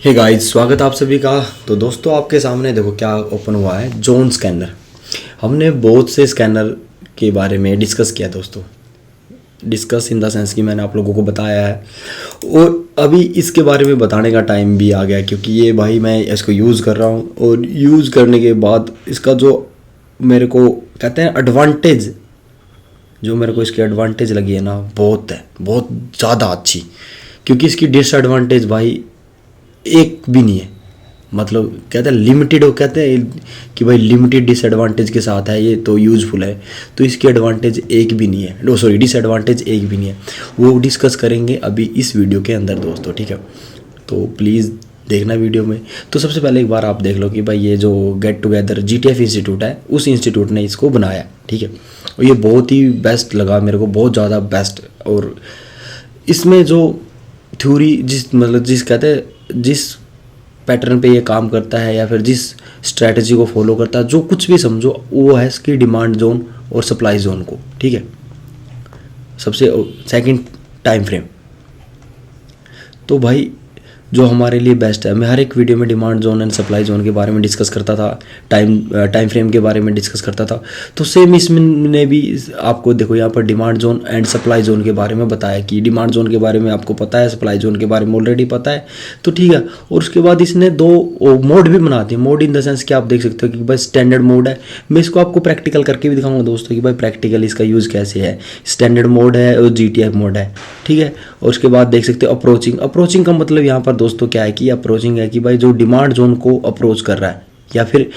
Hey guys, स्वागत आप सभी का। तो दोस्तों, आपके सामने देखो क्या ओपन हुआ है, जोन स्कैनर। हमने बहुत से स्कैनर के बारे में डिस्कस किया दोस्तों, डिस्कस इन द सेंस कि मैंने आप लोगों को बताया है और अभी इसके बारे में बताने का टाइम भी आ गया, क्योंकि ये भाई मैं इसको यूज़ कर रहा हूँ और यूज़ करने के बाद इसका जो मेरे को कहते हैं एडवांटेज, जो मेरे को इसकी एडवांटेज लगी है ना, बहुत है, बहुत ज़्यादा अच्छी। क्योंकि इसकी डिसएडवांटेज भाई एक भी नहीं है। मतलब कहते हैं लिमिटेड, हो कहते हैं कि भाई लिमिटेड डिसएडवांटेज के साथ है ये तो यूज़फुल है, तो इसकी एडवांटेज एक भी नहीं है, नो सॉरी डिसएडवांटेज एक भी नहीं है। वो डिस्कस करेंगे अभी इस वीडियो के अंदर दोस्तों, ठीक है। तो प्लीज़ देखना वीडियो में। तो सबसे पहले एक बार आप देख लो कि भाई ये जो गेट टुगेदर GTF इंस्टीट्यूट है, उस इंस्टीट्यूट ने इसको बनाया, ठीक है। और ये बहुत ही बेस्ट लगा मेरे को, बहुत ज़्यादा बेस्ट। और इसमें जो थ्योरी जिस कहते हैं जिस पैटर्न पे ये काम करता है या फिर जिस स्ट्रैटेजी को फॉलो करता है, जो कुछ भी समझो, वो है इसकी डिमांड जोन और सप्लाई जोन को, ठीक है। सबसे सेकंड टाइम फ्रेम, तो भाई जो हमारे लिए बेस्ट है। मैं हर एक वीडियो में demand zone and supply zone के बारे में डिस्कस करता था, टाइम फ्रेम के बारे में डिस्कस करता था। तो सेम इसमें भी आपको देखो यहाँ पर demand zone and supply zone के बारे में बताया कि डिमांड जोन के बारे में आपको पता है, सप्लाई जोन के बारे में ऑलरेडी पता है, तो ठीक है। और उसके बाद इसने दो मोड भी बना दिए। मोड इन द सेंस कि आप देख सकते हो कि भाई स्टैंडर्ड मोड है। मैं इसको आपको प्रैक्टिकल करके भी दिखाऊंगा दोस्तों कि भाई प्रैक्टिकल इसका यूज़ कैसे है। स्टैंडर्ड मोड है और GTF मोड है, ठीक है। और उसके बाद देख सकते हो अप्रोचिंग का मतलब यहाँ पर दोस्तों क्या है कि अप्रोचिंग है कि भाई जो डिमांड जोन को अप्रोच कर रहा है, या फिर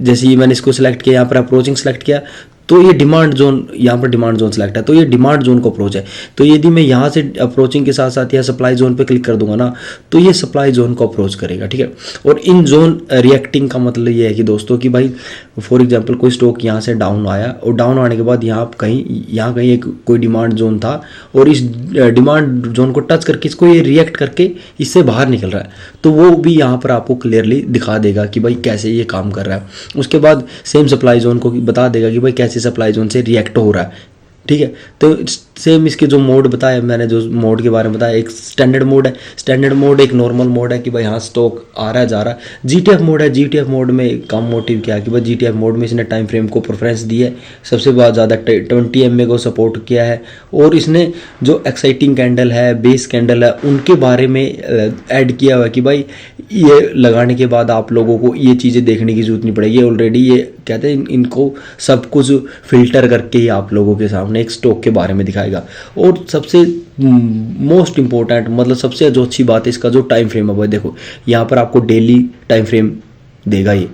जैसे ये मैंने इसको सिलेक्ट किया, यहाँ पर अप्रोचिंग सेलेक्ट किया, तो ये डिमांड जोन, यहाँ पर डिमांड जोन सेलेक्ट है, तो ये डिमांड जोन को अप्रोच है। तो यदि मैं यहाँ से अप्रोचिंग के साथ साथ या सप्लाई जोन पे क्लिक कर दूंगा ना, तो ये सप्लाई जोन को अप्रोच करेगा, ठीक है। और इन जोन रिएक्टिंग का मतलब ये है कि दोस्तों कि भाई फॉर एग्जांपल कोई स्टॉक यहाँ से डाउन आया और डाउन आने के बाद यहाँ कहीं एक कोई डिमांड जोन था और इस डिमांड जोन को टच करके इसको ये रिएक्ट करके इससे बाहर निकल रहा है, तो वो भी यहाँ पर आपको क्लियरली दिखा देगा कि भाई कैसे ये काम कर रहा है। उसके बाद सेम सप्लाई जोन को बता देगा कि भाई कैसे सप्लाई जोन से रिएक्ट हो रहा है, ठीक है। तो सेम इसके जो मोड बताया मैंने, जो मोड के बारे में बताया, एक स्टैंडर्ड मोड है, स्टैंडर्ड मोड एक नॉर्मल मोड है कि भाई हाँ स्टॉक आ रहा है जा रहा है। GTF मोड है, GTF मोड में काम मोटिव क्या है कि भाई GTF मोड में इसने टाइम फ्रेम को प्रेफरेंस दी है, सबसे बहुत ज़्यादा 20 MA को सपोर्ट किया है। और इसने जो एक्साइटिंग कैंडल है, बेस कैंडल है, उनके बारे में ऐड किया हुआ है कि भाई ये लगाने के बाद आप लोगों को ये चीज़ें देखने की जरूरत नहीं पड़ेगी। ऑलरेडी ये कहते हैं इनको सब कुछ फिल्टर करके ही आप लोगों के सामने एक स्टॉक के बारे में दिखाएगा। और सबसे मोस्ट इंपॉर्टेंट, मतलब सबसे जो अच्छी बात है इसका जो टाइम फ्रेम है, भाई देखो यहाँ पर आपको डेली टाइम फ्रेम देगा ये।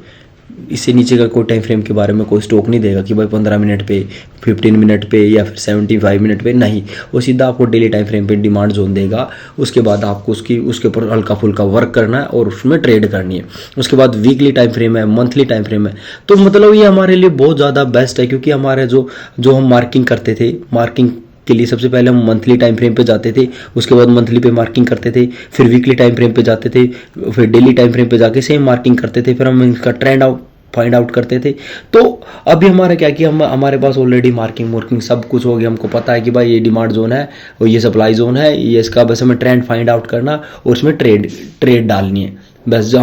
इससे नीचे का कोई टाइम फ्रेम के बारे में कोई स्टॉक नहीं देगा कि भाई 15 मिनट पे, 15 मिनट पे या फिर 75 मिनट पे, नहीं। वो सीधा आपको डेली टाइम फ्रेम पे डिमांड जोन देगा। उसके बाद आपको उसके ऊपर हल्का फुल्का वर्क करना है और उसमें ट्रेड करनी है। उसके बाद वीकली टाइम फ्रेम है, मंथली टाइम फ्रेम है। तो मतलब ये हमारे लिए बहुत ज़्यादा बेस्ट है, क्योंकि हमारे जो हम मार्किंग करते थे, मार्किंग के लिए सबसे पहले हम मंथली टाइम फ्रेम पे जाते थे, उसके बाद मंथली पे मार्किंग करते थे, फिर वीकली टाइम फ्रेम पे जाते थे, फिर डेली टाइम फ्रेम पे जाके सेम मार्किंग करते थे, फिर हम इसका ट्रेंड फाइंड आउट करते थे। तो अभी हमारा क्या कि हमारे पास ऑलरेडी मार्किंग सब कुछ हो गया। हमको पता है कि भाई ये डिमांड जोन है और ये सप्लाई जोन है, ये इसका बस हमें ट्रेंड फाइंड आउट करना और उसमें ट्रेड डालनी है बस। जो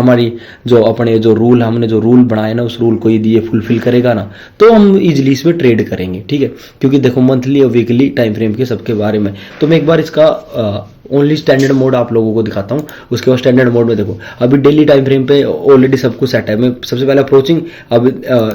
हमने जो रूल बनाए ना, उस रूल को यदि ये फुलफिल करेगा ना, तो हम इजीली इसमें ट्रेड करेंगे, ठीक है। क्योंकि देखो मंथली और वीकली टाइम फ्रेम के सबके बारे में, तो मैं एक बार इसका ओनली स्टैंडर्ड मोड आप लोगों को दिखाता हूँ। उसके बाद स्टैंडर्ड मोड में देखो अभी डेली टाइम फ्रेम पे ऑलरेडी सब कुछ सेट है। मैं सबसे पहले अप्रोचिंग, अब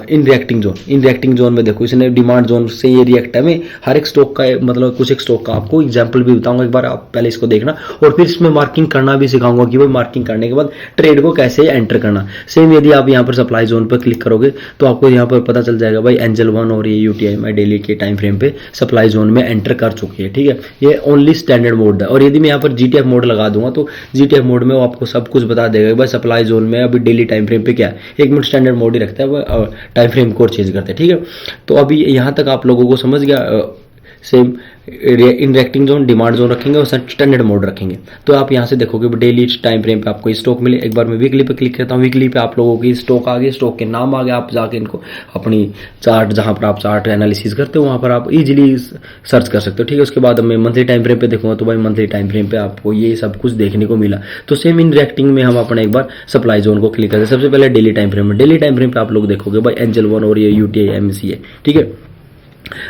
इन रिएक्टिंग जोन में देखो इसने डिमांड जोन से ये रिएक्ट है। मैं हर एक स्टॉक का मतलब कुछ एक स्टॉक का आपको एग्जांपल भी बताऊंगा, एक बार आप पहले इसको देखना और फिर इसमें मार्किंग करना भी सिखाऊंगा कि भाई मार्किंग करने के बाद ट्रेड को कैसे एंटर करना। सेम यदि आप यहाँ पर सप्लाई जोन पर क्लिक करोगे तो आपको यहाँ पर पता चल जाएगा भाई एंजल 1 और ये UTI डेली के टाइम फ्रेम पे सप्लाई जोन में एंटर कर चुकी है, ठीक है। ये ओनली स्टैंडर्ड मोड है। और यदि मैं यहाँ पर GTF मोड लगा दूंगा तो GTF मोड में वो आपको सब कुछ बता देगा भाई सप्लाई जोन में अभी डेली टाइम फ्रेम पे क्या है। 1 मिनट स्टैंडर्ड मोड ही रखता है, वो टाइम फ्रेम को चेंज करते हैं, ठीक है। तो अभी यहाँ तक आप लोगों को समझ गया। Same interacting zone, demand zone रखेंगे और स्टैंडर्ड मोड रखेंगे। तो आप यहाँ से देखोगे डेली टाइम फ्रेम पे आपको स्टॉक मिले। एक बार मैं वीकली पे क्लिक करता हूँ, वीकली पे आप लोगों की स्टॉक आ गए, स्टॉक के नाम आ गए, आप जाके इनको अपनी चार्ट, जहाँ पर आप चार्ट एनालिसिस करते हो वहाँ पर आप इजीली सर्च कर सकते हो, ठीक है। उसके बाद मैं मंथली टाइम फ्रेम पे देखूंगा तो भाई मंथली टाइम फ्रेम पे आपको ये सब कुछ देखने को मिला। तो सेम इंटरेक्टिंग में हम अपने एक बार सप्लाई जोन को क्लिक करते हैं। सबसे पहले डेली टाइम फ्रेम में, डेली टाइम फ्रेम पे आप लोग देखोगे भाई एंजल वन और ये यूटीआई एमसी है, ठीक है।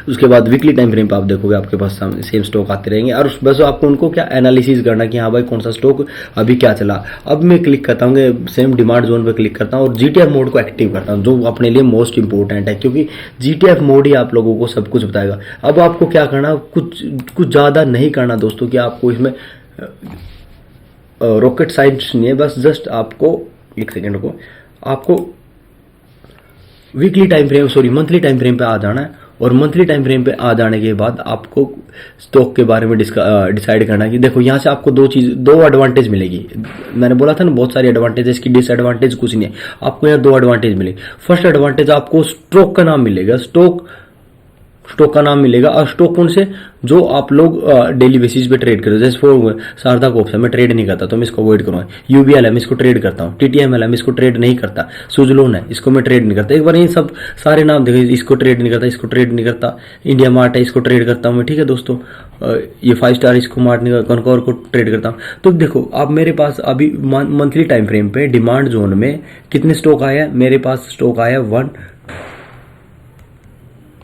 उसके बाद वीकली टाइम फ्रेम पे आप देखोगे आपके पास सामने सेम स्टॉक आते रहेंगे और बस आपको उनको क्या एनालिसिस करना कि हाँ भाई कौन सा स्टॉक अभी क्या चला। अब मैं क्लिक करता हूँ सेम डिमांड जोन पे क्लिक करता हूँ और जीटीएफ मोड को एक्टिव करता हूँ, जो अपने लिए मोस्ट इंपॉर्टेंट है, क्योंकि जीटीएफ मोड ही आप लोगों को सब कुछ बताएगा। अब आपको क्या करना, कुछ ज़्यादा नहीं करना दोस्तों, कि आपको इसमें रॉकेट साइंस नहीं है, बस जस्ट आपको एक सेकेंड को आपको weekly time frame monthly time frame पे आ जाना है। और मंथली टाइम फ्रेम पे आ जाने के बाद आपको स्टॉक के बारे में डिसाइड करना है कि देखो यहाँ से आपको दो एडवांटेज मिलेगी। मैंने बोला था ना बहुत सारी एडवांटेज, इसकी डिसएडवांटेज कुछ नहीं है। आपको यहाँ दो एडवांटेज मिलेगी। फर्स्ट एडवांटेज आपको स्टॉक का नाम मिलेगा, स्टॉक का नाम मिलेगा। और स्टॉक कौन से, जो आप लोग डेली बेसिस पे ट्रेड करो। जैसे फॉर शारदा कॉर्प्स है, मैं ट्रेड नहीं करता तो मैं इसको अवॉइड करूँगा। यूबीएल है, मैं इसको ट्रेड करता हूँ। टीटीएमएल है, मैं इसको ट्रेड नहीं करता। सुजलोन है, इसको मैं ट्रेड नहीं करता। एक बार ये सब सारे नाम देखो, इसको ट्रेड नहीं करता, इसको ट्रेड नहीं करता। इंडिया मार्ट है, इसको ट्रेड करता हूँ मैं, ठीक है दोस्तों। ये 5 स्टार, इसको मार्ट नहीं करता, कनकौर को ट्रेड करता हूँ। तो देखो आप मेरे पास अभी मंथली टाइम फ्रेम पे डिमांड जोन में कितने स्टॉक आया, मेरे पास स्टॉक आया 1,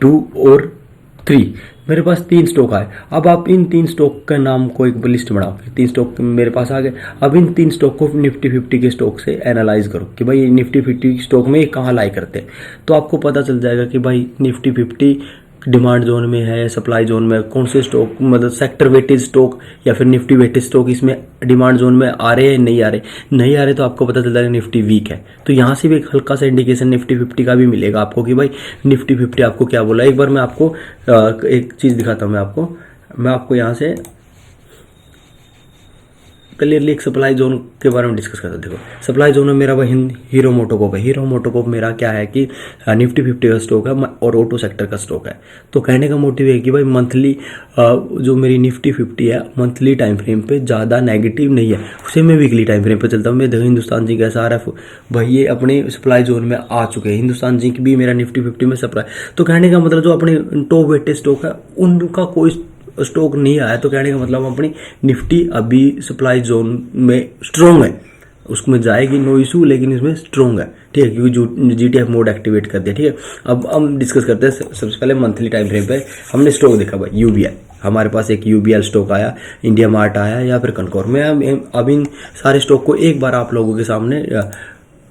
2 और 3। मेरे पास 3 स्टॉक आए। अब आप इन 3 स्टॉक का नाम को एक लिस्ट बनाओ, 3 स्टॉक मेरे पास आ गए। अब इन 3 स्टॉक को निफ्टी 50 के स्टॉक से एनालाइज करो कि भाई निफ्टी 50 स्टॉक में कहाँ लाई करते हैं। तो आपको पता चल जाएगा कि भाई निफ्टी 50 डिमांड जोन में है, सप्लाई जोन में, कौन से स्टॉक, मतलब सेक्टर वेटेज स्टॉक या फिर निफ्टी वेटेज स्टॉक इसमें डिमांड जोन में आ रहे हैं, नहीं आ रहे तो आपको पता चल जाएगा निफ्टी वीक है। तो यहाँ से भी एक हल्का सा इंडिकेशन निफ्टी 50 का भी मिलेगा आपको कि भाई निफ्टी 50 आपको क्या बोला। एक बार मैं आपको एक चीज़ दिखाता हूँ, मैं आपको यहाँ से क्लियरली एक सप्लाई जोन के बारे में डिस्कस करते हैं। देखो सप्लाई जोन में मेरा वही हीरो मोटोकॉप है। हीरो मोटोकॉप मेरा क्या है कि निफ्टी 50 का स्टॉक है और ऑटो सेक्टर का स्टॉक है। तो कहने का मोटिव है कि भाई मंथली जो मेरी निफ्टी 50 है मंथली टाइम फ्रेम पे ज़्यादा नेगेटिव नहीं है, उसे मैं वीकली टाइम फ्रेम पे चलता हूँ। मैं देखो हिंदुस्तान जिंक SRF भाई ये अपने सप्लाई जोन में आ चुके हैं। हिंदुस्तान जिंक भी मेरा निफ्टी 50 में सप्लाई। तो कहने का मतलब जो अपने टॉप वेटेड स्टॉक है उनका कोई स्टॉक नहीं आया। तो कहने का मतलब अपनी निफ्टी अभी सप्लाई जोन में स्ट्रॉन्ग है, उसमें जाएगी नो इशू, लेकिन इसमें स्ट्रॉन्ग है, ठीक है, क्योंकि जीटीएफ मोड एक्टिवेट कर दिया, ठीक है। अब हम डिस्कस करते हैं सबसे पहले मंथली टाइम फ्रेम पे हमने स्टॉक देखा भाई यूबीएल, हमारे पास एक यूबीएल स्टॉक आया, इंडिया मार्ट आया या फिर कनकौर में। अब इन सारे स्टॉक को एक बार आप लोगों के सामने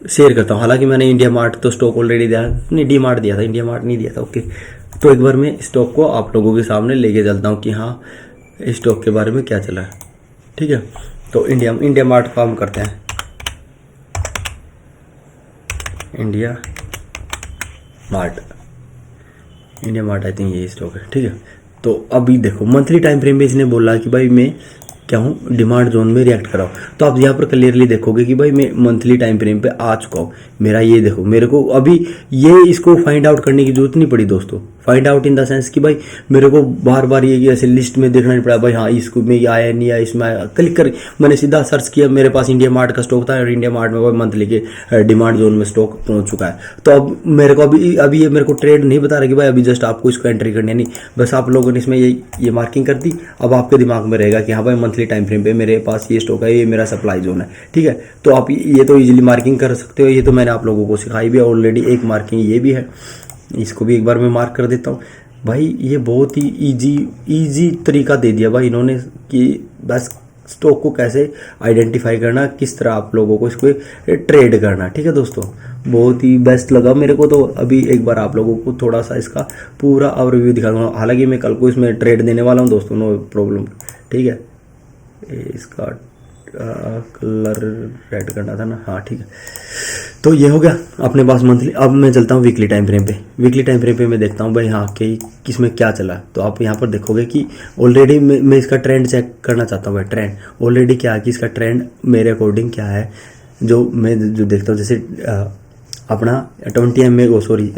शेयर करता हूँ। हालांकि मैंने इंडिया मार्ट तो स्टॉक ऑलरेडी दिया, नहीं डी मार्ट दिया था, इंडिया मार्ट नहीं दिया था, ओके। तो एक बार मैं स्टॉक को आप लोगों के सामने लेके चलता हूँ कि हाँ इस स्टॉक के बारे में क्या चला है, ठीक है। तो इंडिया मार्ट का हम करते हैं, इंडिया मार्ट आई थिंक ये स्टॉक है, ठीक है। तो अभी देखो मंथली टाइम फ्रेम में इसने बोला कि भाई मैं क्या हूँ डिमांड जोन में रिएक्ट कराओ। तो आप यहाँ पर क्लियरली देखोगे कि भाई मैं मंथली टाइम फ्रेम पे आ चुका हूँ। मेरा ये देखो, मेरे को अभी ये इसको फाइंड आउट करने की जरूरत नहीं पड़ी दोस्तों। Find out in the sense कि भाई मेरे को बार बार ये ऐसे लिस्ट में देखना नहीं पड़ा भाई हाँ इसको में ये आया नहीं आया, इसमें आया, क्लिक कर मैंने सीधा सर्च किया, मेरे पास इंडिया मार्ट का स्टॉक था और इंडिया मार्ट में मंथली के डिमांड जोन में स्टॉक पहुंच चुका है। तो अब मेरे को अभी ये मेरे को ट्रेड नहीं बता रहा कि भाई अभी जस्ट आपको इसको एंट्री करनी है, नहीं, बस आप लोगों ने इसमें ये मार्किंग कर दी। अब आपके दिमाग में रहेगा कि हाँ भाई मंथली टाइम फ्रेम पे मेरे पास ये स्टॉक है, ये मेरा सप्लाई जोन है, ठीक है। तो आप ये तो इजीली मार्किंग कर सकते हो, ये तो मैंने आप लोगों को सिखाई भी है ऑलरेडी। एक मार्किंग ये भी है, इसको भी एक बार मैं मार्क कर देता हूँ। भाई ये बहुत ही इजी तरीका दे दिया भाई इन्होंने कि बस स्टॉक को कैसे आइडेंटिफाई करना, किस तरह आप लोगों को इसको ट्रेड करना, ठीक है दोस्तों। बहुत ही बेस्ट लगा मेरे को। तो अभी एक बार आप लोगों को थोड़ा सा इसका पूरा ओवरव्यू दिखा दूँगा। हालांकि मैं कल को इसमें ट्रेड देने वाला हूँ दोस्तों, नो प्रॉब्लम, ठीक है। इसका कलर रेड करना था ना, हाँ ठीक है। तो ये हो गया अपने पास मंथली। अब मैं चलता हूँ वीकली टाइम फ्रेम पे। वीकली टाइम फ्रेम पे मैं देखता हूँ भाई हाँ कि किसमें क्या चला। तो आप यहाँ पर देखोगे कि ऑलरेडी मैं इसका ट्रेंड चेक करना चाहता हूँ भाई। ट्रेंड ऑलरेडी क्या है कि इसका ट्रेंड मेरे अकॉर्डिंग क्या है, जो मैं जो देखता हूँ। जैसे अपना 20 में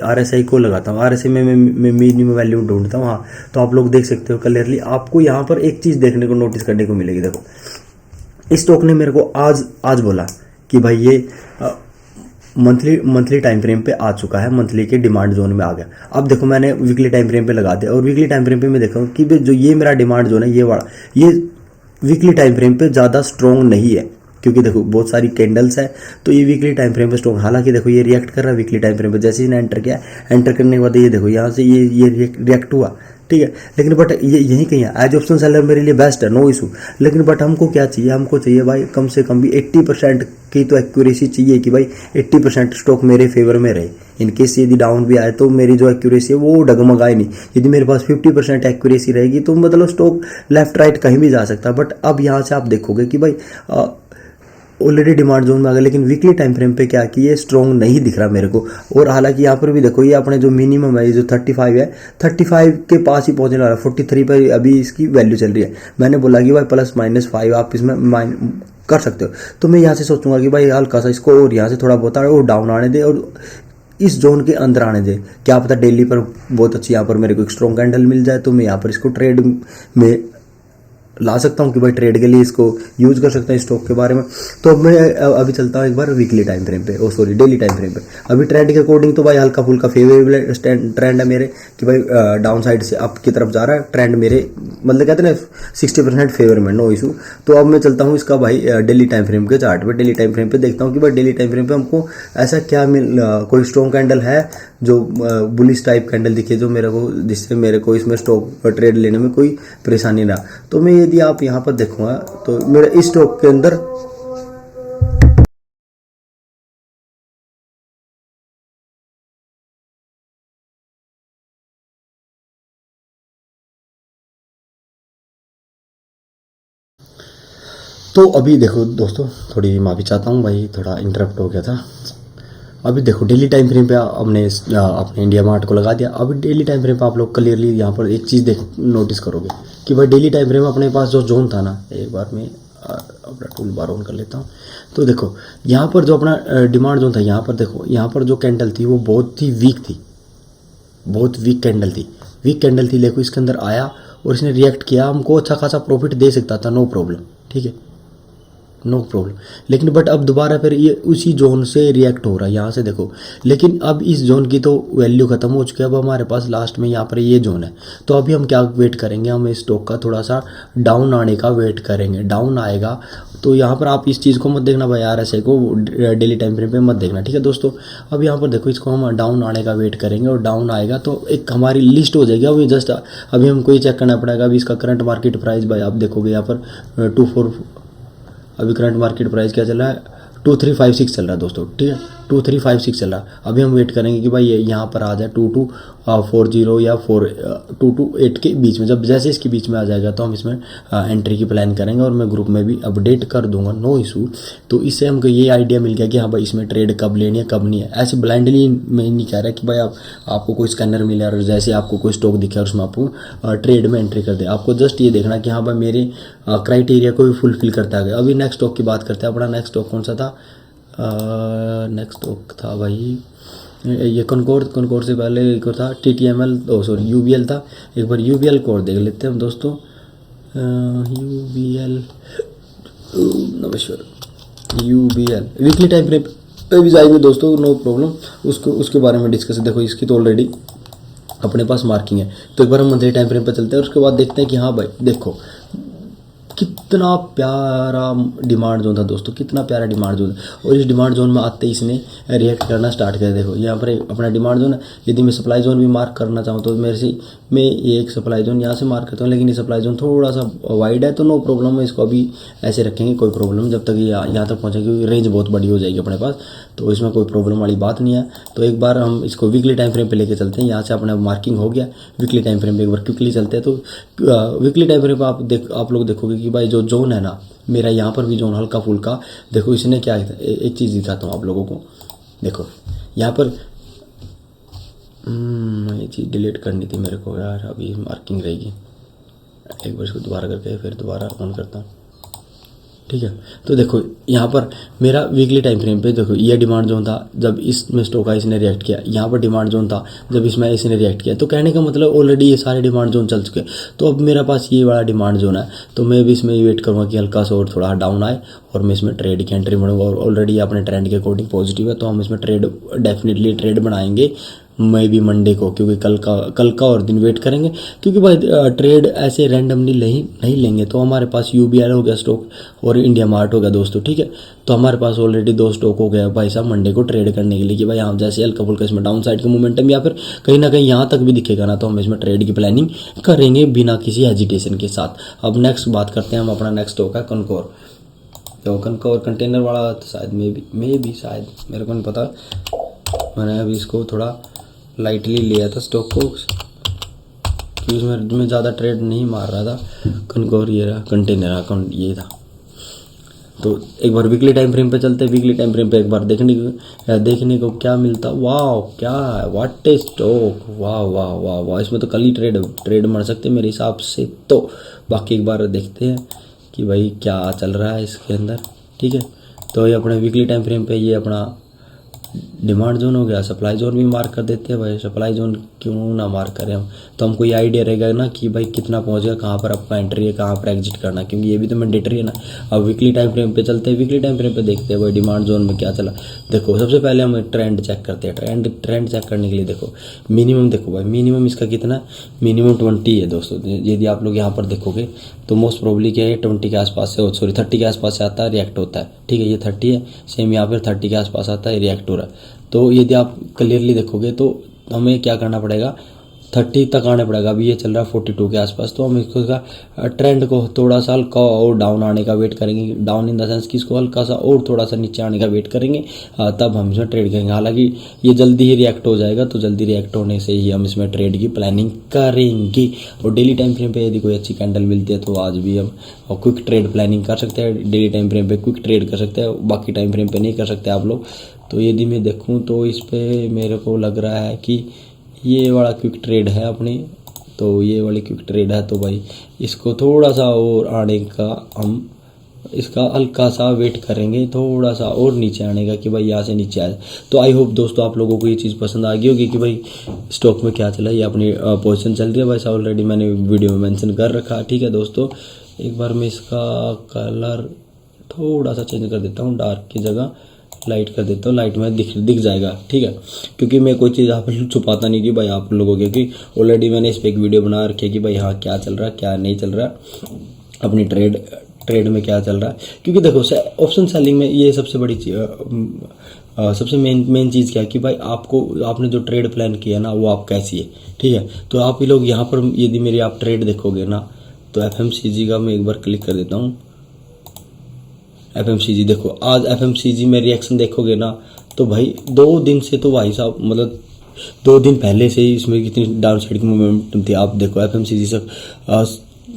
RSI को लगाता हूँ, RSI में मैं मिनिमम वैल्यू ढूंढता हूँ। हाँ, तो आप लोग देख सकते हो क्लियरली। आपको यहाँ पर एक चीज़ देखने को नोटिस करने को मिलेगी। देखो इस स्टॉक ने मेरे को आज बोला कि भाई ये मंथली टाइम फ्रेम पे आ चुका है, मंथली के डिमांड जोन में आ गया। अब देखो मैंने वीकली टाइम फ्रेम पे लगा दिया और वीकली टाइम फ्रेम पे मैं देखा कि जो ये मेरा डिमांड जोन है ये वाला, ये वीकली टाइम फ्रेम पे ज़्यादा स्ट्रॉन्ग नहीं है, क्योंकि देखो बहुत सारी कैंडल्स है, तो ये वीकली टाइम फ्रेम पे स्ट्रॉन्ग। हालांकि देखो ये रिएक्ट कर रहा है वीकली टाइम फ्रेम पे, जैसे ही ने एंटर किया, एंटर करने के बाद ये देखो यहाँ से ये रिएक्ट हुआ, ठीक है। लेकिन बट ये यही कहीं है, एज ऑप्शन सेलर मेरे लिए बेस्ट है, नो इशू। लेकिन बट हमको क्या चाहिए, हमको चाहिए भाई कम से कम भी 80% की तो एक्यूरेसी चाहिए कि भाई 80% स्टॉक मेरे फेवर में रहे। इनकेस यदि डाउन भी आए तो मेरी जो एक्यूरेसी है वो डगमगाए नहीं। यदि मेरे पास 50% एक्यूरेसी रहेगी तो मतलब स्टॉक लेफ्ट राइट कहीं भी जा सकता है। बट अब यहाँ से आप देखोगे कि भाई ऑलरेडी डिमांड जोन में आ गया, लेकिन वीकली टाइम फ्रेम पे क्या कि ये स्ट्रॉन्ग नहीं दिख रहा मेरे को। और हालांकि यहाँ पर भी देखो ये अपने जो मिनिमम है, ये जो 35 है, 35 के पास ही पहुंचने वाला, 43 पर अभी इसकी वैल्यू चल रही है। मैंने बोला कि भाई +-5 आप इसमें कर सकते हो। तो मैं यहाँ से सोचूंगा कि भाई हल्का सा इसको और यहाँ से थोड़ा बहुत और डाउन आने दे और इस जोन के अंदर आने दे। क्या पता डेली पर बहुत अच्छी यहाँ पर मेरे को एक स्ट्रॉन्ग कैंडल मिल जाए, तो मैं यहाँ पर इसको ट्रेड में ला सकता हूँ कि भाई ट्रेड के लिए इसको यूज कर सकता है स्टॉक के बारे में। तो अब मैं अभी चलता हूँ एक बार वीकली टाइम फ्रेम पे, डेली टाइम फ्रेम पे। अभी ट्रेंड के अकॉर्डिंग तो भाई हल्का फुल्का फेवरेबल ट्रेंड है मेरे कि भाई डाउन साइड से अप की तरफ जा रहा है ट्रेंड मेरे, मतलब कहते हैं ना 60% फेवर में, नो इशू। तो अब मैं चलता हूँ इसका भाई डेली टाइम फ्रेम के चार्ट पे। डेली टाइम फ्रेम पे देखता हूँ कि भाई डेली टाइम फ्रेम पे हमको ऐसा क्या कोई स्ट्रॉन्ग कैंडल है जो बुलिश टाइप कैंडल दिखे, जो मेरे को, जिससे मेरे को इसमें स्टॉक ट्रेड लेने में कोई परेशानी ना। तो मैं यदि आप यहाँ पर देखूंगा तो मेरे इस स्टॉक के अंदर तो अभी देखो दोस्तों, थोड़ी माफ़ी चाहता हूँ भाई, थोड़ा इंटरप्ट हो गया था। अभी देखो डेली टाइम फ्रेम पे हमने अपने इंडिया मार्ट को लगा दिया। अभी डेली टाइम फ्रेम पे आप लोग क्लियरली यहाँ पर एक चीज़ नोटिस करोगे कि भाई डेली टाइम फ्रेम अपने पास जो जोन था ना, एक बार मैं अपना टूल बार ऑन कर लेता हूँ। तो देखो यहाँ पर जो अपना डिमांड जोन था, यहाँ पर देखो, यहाँ पर जो कैंडल थी वो बहुत ही वीक थी, बहुत वीक कैंडल थी, देखो इसके अंदर आया और इसने रिएक्ट किया, हमको अच्छा खासा प्रॉफिट दे सकता था, नो प्रॉब्लम, ठीक है, नो प्रॉब्लम। लेकिन बट अब दोबारा फिर ये उसी जोन से रिएक्ट हो रहा है, यहाँ से देखो। लेकिन अब इस जोन की तो वैल्यू खत्म हो चुकी है, अब हमारे पास लास्ट में यहाँ पर ये जोन है। तो अभी हम क्या वेट करेंगे, हम इस स्टॉक का थोड़ा सा डाउन आने का वेट करेंगे। डाउन आएगा तो यहाँ पर आप इस चीज़ को मत देखना भाई, RSI को डेली टाइम फ्रेम पे मत देखना, ठीक है दोस्तों। अब यहाँ पर देखो, इसको हम डाउन आने का वेट करेंगे और डाउन आएगा तो एक हमारी लिस्ट हो जाएगी। अभी जस्ट अभी हमको ये चेक करना पड़ेगा। अभी इसका करंट मार्केट प्राइस भाई आप देखोगे यहाँ पर 24, अभी करंट मार्केट प्राइस क्या चल रहा है, 2356 चल रहा है दोस्तों, ठीक है, 2356 चल रहा है। अभी हम वेट करेंगे कि भाई ये यहाँ पर आ जाए 2240 या 228 के बीच में। जब जैसे इसके बीच में आ जाएगा तो हम इसमें एंट्री की प्लान करेंगे और मैं ग्रुप में भी अपडेट कर दूंगा, नो इशू। तो इससे हमको ये आइडिया मिल गया कि हाँ भाई इसमें ट्रेड कब लेनी है कब नहीं है। ऐसे ब्लाइंडली मैं नहीं कह रहा कि भाई आपको कोई स्कैनर मिले और जैसे आपको कोई स्टॉक दिखे और उसमें आपको ट्रेड में एंट्री कर दे। आपको जस्ट ये देखना कि हाँ भाई मेरे क्राइटेरिया को भी फुलफिल करता है। अभी नेक्स्ट स्टॉक की बात करते हैं। अपना नेक्स्ट स्टॉक कौन सा था, नेक्स्ट स्टॉक था भाई ये कॉनकोर से पहले एक और था TTML, UBL था। एक बार UBL को और देख लेते हैं हम दोस्तों। UBL, नमस्कार, UBL वीकली टाइम फ्रेम पे भी जाएंगे दोस्तों, नो प्रॉब्लम। उसके बारे में डिस्कस, देखो इसकी तो ऑलरेडी अपने पास मार्किंग है। तो एक बार हम मंथली टाइम फ्रेम पर चलते हैं और उसके बाद देखते हैं कि हाँ भाई देखो कितना प्यारा डिमांड जोन था दोस्तों, कितना प्यारा डिमांड जोन था। और इस डिमांड जोन में आते ही इसने रिएक्ट करना स्टार्ट कर। देखो यहाँ पर अपना डिमांड जोन है। यदि मैं सप्लाई जोन भी मार्क करना चाहूँ तो मेरे से मैं ये एक सप्लाई जोन यहाँ से मार्क करता हूँ, लेकिन ये सप्लाई जोन थोड़ा सा वाइड है तो नो प्रॉब्लम है, इसको अभी ऐसे रखेंगे, कोई प्रॉब्लम जब तक ये यहाँ तक पहुँचेगी, क्योंकि रेंज बहुत बड़ी हो जाएगी अपने पास, तो इसमें कोई प्रॉब्लम वाली बात नहीं है। तो एक बार हम इसको वीकली टाइम फ्रेम पे लेके चलते हैं। यहाँ से अपना मार्किंग हो गया, वीकली टाइम फ्रेम पे एक बार क्विकली चलते हैं। तो वीकली टाइम फ्रेम पर आप लोग देखोगे कि भाई जो जोन है ना मेरा, यहाँ पर भी जोन हल्का फुल्का, देखो इसने क्या, एक चीज़ दिखाता हूँ आप लोगों को। देखो यहाँ पर ये चीज़ डिलीट करनी थी मेरे को यार, अभी मार्किंग रहेगी। एक बार इसको दोबारा करके फिर दोबारा ऑन करता हूँ। ठीक है। तो देखो यहाँ पर मेरा वीकली टाइम फ्रेम पे देखो ये डिमांड जोन था जब इसमें स्टॉक का इसने रिएक्ट किया, यहाँ पर डिमांड जोन था जब इसमें इसने रिएक्ट किया। तो कहने का मतलब ऑलरेडी ये सारे डिमांड जोन चल चुके हैं। तो अब मेरे पास ये वाला डिमांड जोन है, तो मैं भी इसमें वेट करूँगा कि हल्का सा और थोड़ा डाउन आए और मैं इसमें ट्रेड की एंट्री बनूंगा। और ऑलरेडी अपने ट्रेंड के अकॉर्डिंग पॉजिटिव है, तो हम इसमें ट्रेड डेफिनेटली ट्रेड बनाएंगे मे भी मंडे को, क्योंकि कल का और दिन वेट करेंगे। क्योंकि भाई ट्रेड ऐसे रैंडमली नहीं लेंगे। तो हमारे पास UBL हो गया स्टॉक और इंडिया मार्ट हो गया दोस्तों, ठीक है। तो हमारे पास ऑलरेडी 2 स्टॉक हो गया भाई साहब मंडे को ट्रेड करने के लिए कि भाई हम जैसे हल्का फुल्का इसमें डाउन साइड का मोमेंटम या फिर कहीं ना कहीं यहाँ तक भी दिखेगा ना, तो हम इसमें ट्रेड की प्लानिंग करेंगे बिना किसी हेजिटेशन के साथ। अब नेक्स्ट बात करते हैं हम, अपना नेक्स्ट स्टॉक है कनकोर। तो कनकोर कंटेनर वाला तो शायद मे भी शायद मेरे को नहीं पता, मैंने अभी इसको थोड़ा लाइटली लिया था स्टॉक को, क्योंकि उसमें मैं ज़्यादा ट्रेड नहीं मार रहा था। कनकोर ये रहा, कंटेनर अकाउंट ये था। तो एक बार वीकली टाइम फ्रेम पे चलते हैं। वीकली टाइम फ्रेम पे एक बार देखने को क्या मिलता। वाह क्या है, व्हाट इज स्टॉक, वाह वाह वाह वाह। इसमें तो कल ही ट्रेड मार सकते हैं मेरे हिसाब से। तो बाकी एक बार देखते हैं कि भाई क्या चल रहा है इसके अंदर, ठीक है। तो ये अपने वीकली टाइम फ्रेम पे ये अपना डिमांड जोन हो गया। सप्लाई जोन भी मार्क कर देते हैं भाई, सप्लाई जोन क्यों ना मार्क करें हम, तो हमको ये आइडिया रहेगा ना कि भाई कितना पहुंच गया, कहाँ पर आपका एंट्री है, कहाँ पर एग्जिट करना, क्योंकि ये भी तो मैंडेटरी है ना। अब वीकली टाइम फ्रेम पे चलते हैं। वीकली टाइम फ्रेम पे देखते हैं भाई डिमांड जोन में क्या चला। देखो सबसे पहले हम ट्रेंड चेक करते हैं। ट्रेंड चेक करने के लिए देखो मिनिमम, देखो भाई मिनिमम इसका कितना, मिनिमम 20 है दोस्तों। यदि आप लोग यहाँ पर देखोगे तो मोस्ट प्रोबेबली क्या है 20 के आसपास से, सॉरी 30 के आसपास से आता है, रिएक्ट होता है, ठीक है। ये 30 है, सेम यहाँ पर 30 के आसपास आता है, रिएक्ट हो रहा है। तो यदि आप क्लियरली देखोगे तो हमें क्या करना पड़ेगा, 30 तक आने पड़ेगा। अभी ये चल रहा है 42 के आसपास। तो हम इसका ट्रेंड को थोड़ा सा हल्का और डाउन आने का वेट करेंगे। डाउन इन द सेंस कि इसको हल्का सा और थोड़ा सा नीचे आने का वेट करेंगे, तब हम इसमें ट्रेड करेंगे। हालांकि ये जल्दी ही रिएक्ट हो जाएगा, तो जल्दी रिएक्ट होने से ही हम इसमें ट्रेड की प्लानिंग करेंगे। और डेली टाइम फ्रेम पे यदि कोई अच्छी कैंडल मिलती है तो आज भी हम क्विक ट्रेड प्लानिंग कर सकते हैं। डेली टाइम फ्रेम पे क्विक ट्रेड कर सकते हैं, बाकी टाइम फ्रेम पे नहीं कर सकते आप लोग। तो यदि मैं देखूँ तो इस पर मेरे को लग रहा है कि ये वाला क्विक ट्रेड है अपनी, तो ये वाली क्विक ट्रेड है। तो भाई इसको थोड़ा सा और आने का हम इसका हल्का सा वेट करेंगे, थोड़ा सा और नीचे आने का कि भाई यहाँ से नीचे आए। तो आई होप दोस्तों आप लोगों को ये चीज़ पसंद आ गई होगी कि भाई स्टॉक में क्या चला। ये अपनी पोजीशन चल रही है भाई साहब, ऑलरेडी मैंने वीडियो में मेंशन कर रखा, ठीक है दोस्तों। एक बार मैं इसका कलर थोड़ा सा चेंज कर देता हूँ, डार्क की जगह लाइट कर देता हूँ, लाइट में दिख जाएगा, ठीक है। क्योंकि मैं कोई चीज़ आप छुपाता नहीं कि भाई आप लोगों के, कि ऑलरेडी मैंने इस पर एक वीडियो बना रखी है कि भाई हाँ क्या चल रहा है क्या नहीं चल रहा है, अपनी ट्रेड में क्या चल रहा है। क्योंकि देखो ऑप्शन सेलिंग में ये सबसे बड़ी सबसे मेन चीज़ क्या है कि भाई आपने जो ट्रेड प्लान किया ना वो आप कैसी है, ठीक है। तो आप ही लोग यहाँ पर यदि मेरी आप ट्रेड देखोगे ना, तो FMCG का मैं एक बार क्लिक कर देता हूँ। FMCG देखो, आज FMCG में रिएक्शन देखोगे ना, तो भाई 2 दिन से तो भाई साहब मतलब 2 दिन पहले से ही इसमें कितनी डाउन साइड की मोमेंटम थी। आप देखो FMCG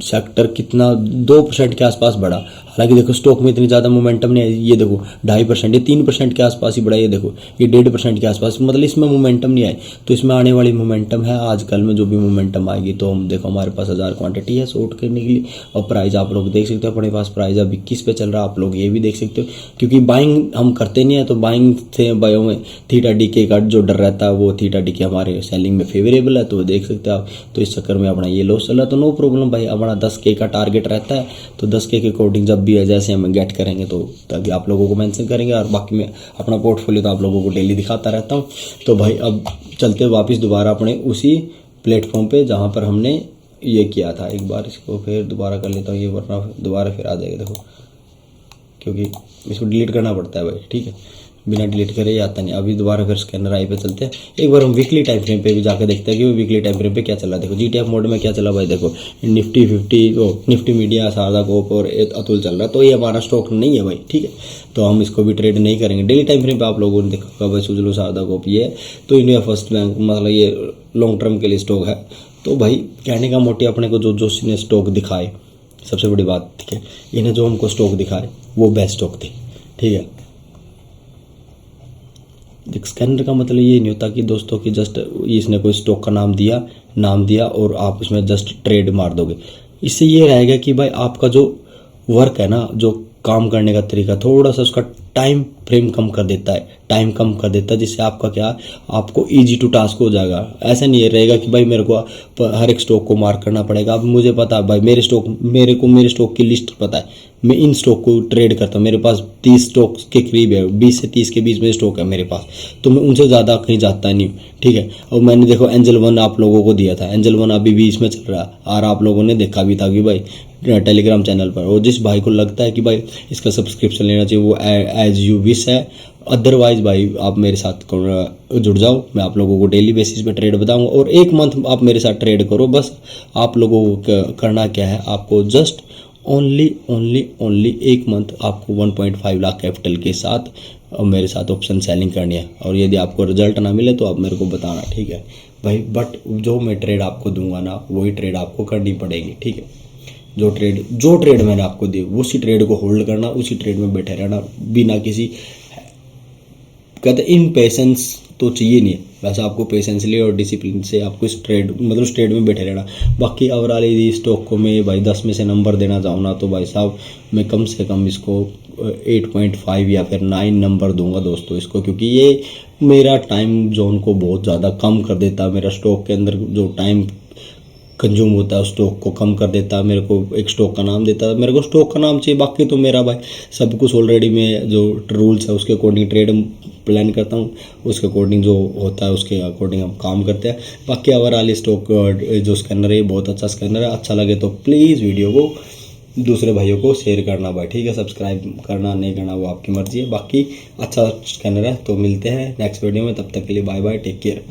सेक्टर कितना 2% के आसपास बढ़ा। हालांकि देखो स्टॉक में इतनी ज़्यादा मोमेंटम नहीं आई। ये देखो 2.5%, ये 3% के आसपास ही बढ़ा। ये देखो ये 1.5% के आसपास, मतलब इसमें मोमेंटम नहीं आई। तो इसमें आने वाली मोमेंटम है आजकल में, जो भी मोमेंटम आएगी। तो हम देखो हमारे पास 1000 क्वांटिटी है शॉर्ट करने के लिए। और प्राइस आप लोग देख सकते हो, अपने पास प्राइस अब 21 पे चल रहा है, आप लोग ये भी देख सकते हो। क्योंकि बाइंग हम करते नहीं है, तो बाइंग से बायो में थीटा डीके का जो डर रहता है वो थीटा डीके हमारे सेलिंग में फेवरेबल है, तो देख सकते हो आप। तो इस चक्कर में अपना ये लॉस चल रहा है, तो नो प्रॉब्लम भाई। अपना 10K का टारगेट रहता है, तो 10K के अकॉर्डिंग जब भी है जैसे हम गेट करेंगे तो तभी आप लोगों को मेंशन करेंगे। और बाकी मैं अपना पोर्टफोलियो तो आप लोगों को डेली दिखाता रहता हूँ। तो भाई अब चलते वापस दोबारा अपने उसी प्लेटफॉर्म पे जहाँ पर हमने ये किया था। एक बार इसको फिर दोबारा कर लेता हूँ, ये वरना दोबारा फिर आ जाएगा। देखो क्योंकि इसको डिलीट करना पड़ता है भाई, ठीक है, बिना डिलीट करे ये आता नहीं। अभी दोबारा फिर स्कैनर आई पे चलते हैं। एक बार हम वीकली टाइम फ्रेम पे भी जाकर देखते हैं कि वो वीकली टाइम फ्रेम पे क्या चला। देखो GTF मोड में क्या चला भाई, देखो निफ्टी 50 निफ्टी मीडिया, शारदा कोप और अतुल चल रहा है। तो ये हमारा स्टॉक नहीं है भाई, ठीक है। तो हम इसको भी ट्रेड नहीं करेंगे। डेली टाइम फ्रेम पे आप लोगों ने देखा होगा भाई सुजलो, शारदा कोप ये है। तो इंडिया फर्स्ट बैंक मतलब ये लॉन्ग टर्म के लिए स्टॉक है। तो भाई कहने का मोटिव अपने को जो ने स्टॉक दिखाए, सबसे बड़ी बात, ठीक है, इन्हें जो हमको स्टॉक दिखाए वो बेस्ट स्टॉक थे, ठीक है। स्कैनर का मतलब ये नहीं होता कि दोस्तों कि जस्ट इसने कोई स्टॉक का नाम दिया और आप इसमें जस्ट ट्रेड मार दोगे। इससे ये रहेगा कि भाई आपका जो वर्क है ना, जो काम करने का तरीका, थोड़ा सा उसका टाइम फ्रेम कम कर देता है, टाइम कम कर देता है, जिससे आपका क्या, आपको इजी टू टास्क हो जाएगा। ऐसा नहीं रहेगा कि भाई मेरे को हर एक स्टॉक को मार्क करना पड़ेगा। अब मुझे पता है भाई मेरे स्टॉक की लिस्ट पता है, मैं इन स्टॉक को ट्रेड करता हूँ, मेरे पास 30 स्टॉक के करीब है, 20 से 30 के बीच में स्टॉक है मेरे पास, तो मैं उनसे ज़्यादा कहीं जाता नहीं, ठीक है। और मैंने देखो एंजल वन आप लोगों को दिया था, एंजल वन अभी भी इसमें चल रहा है, और आप लोगों ने देखा भी था कि भाई टेलीग्राम चैनल पर। और जिस भाई को लगता है कि भाई इसका सब्सक्रिप्शन लेना चाहिए, वो एज यू विश है। अदरवाइज भाई आप मेरे साथ जुड़ जाओ, मैं आप लोगों को डेली बेसिस पे ट्रेड बताऊंगा, और एक मंथ आप मेरे साथ ट्रेड करो। बस आप लोगों को करना क्या है, आपको जस्ट ओनली एक मंथ आपको 1.5 लाख कैपिटल के साथ मेरे साथ ऑप्शन सेलिंग करनी है। और यदि आपको रिजल्ट ना मिले तो आप मेरे को बताना, ठीक है भाई। बट जो मैं ट्रेड आपको दूंगा ना, वही ट्रेड आपको करनी पड़ेगी, ठीक है। जो ट्रेड मैंने आपको दी, उसी ट्रेड को होल्ड करना, उसी ट्रेड में बैठे रहना, बिना किसी, कहते इन पेशेंस तो चाहिए नहीं है, वैसे आपको पेशेंसली और डिसिप्लिन से आपको इस ट्रेड में बैठे रहना। बाकी ओवरऑल यदि स्टॉक को मैं भाई 10 में से नंबर देना चाहूँ ना, तो भाई साहब मैं कम से कम इसको 8.5 या फिर 9 नंबर दूंगा दोस्तों इसको, क्योंकि ये मेरा टाइम जोन को बहुत ज़्यादा कम कर देता है। मेरा स्टॉक के अंदर जो टाइम कंज्यूम होता है उस स्टॉक को कम कर देता है, मेरे को एक स्टॉक का नाम देता है, मेरे को स्टॉक का नाम चाहिए। बाकी तो मेरा भाई सब कुछ ऑलरेडी मैं जो रूल्स है उसके अकॉर्डिंग ट्रेड प्लान करता हूँ, उसके अकॉर्डिंग जो होता है उसके अकॉर्डिंग हम काम करते हैं। बाकी ओवरऑल स्टॉक जो स्कैनर है बहुत अच्छा स्कैनर है, अच्छा लगे तो प्लीज़ वीडियो को दूसरे भाइयों को शेयर करना भाई, ठीक है। सब्सक्राइब करना नहीं करना वो आपकी मर्जी है। बाकी अच्छा स्कैनर है, तो मिलते हैं नेक्स्ट वीडियो में, तब तक के लिए बाय बाय, टेक केयर।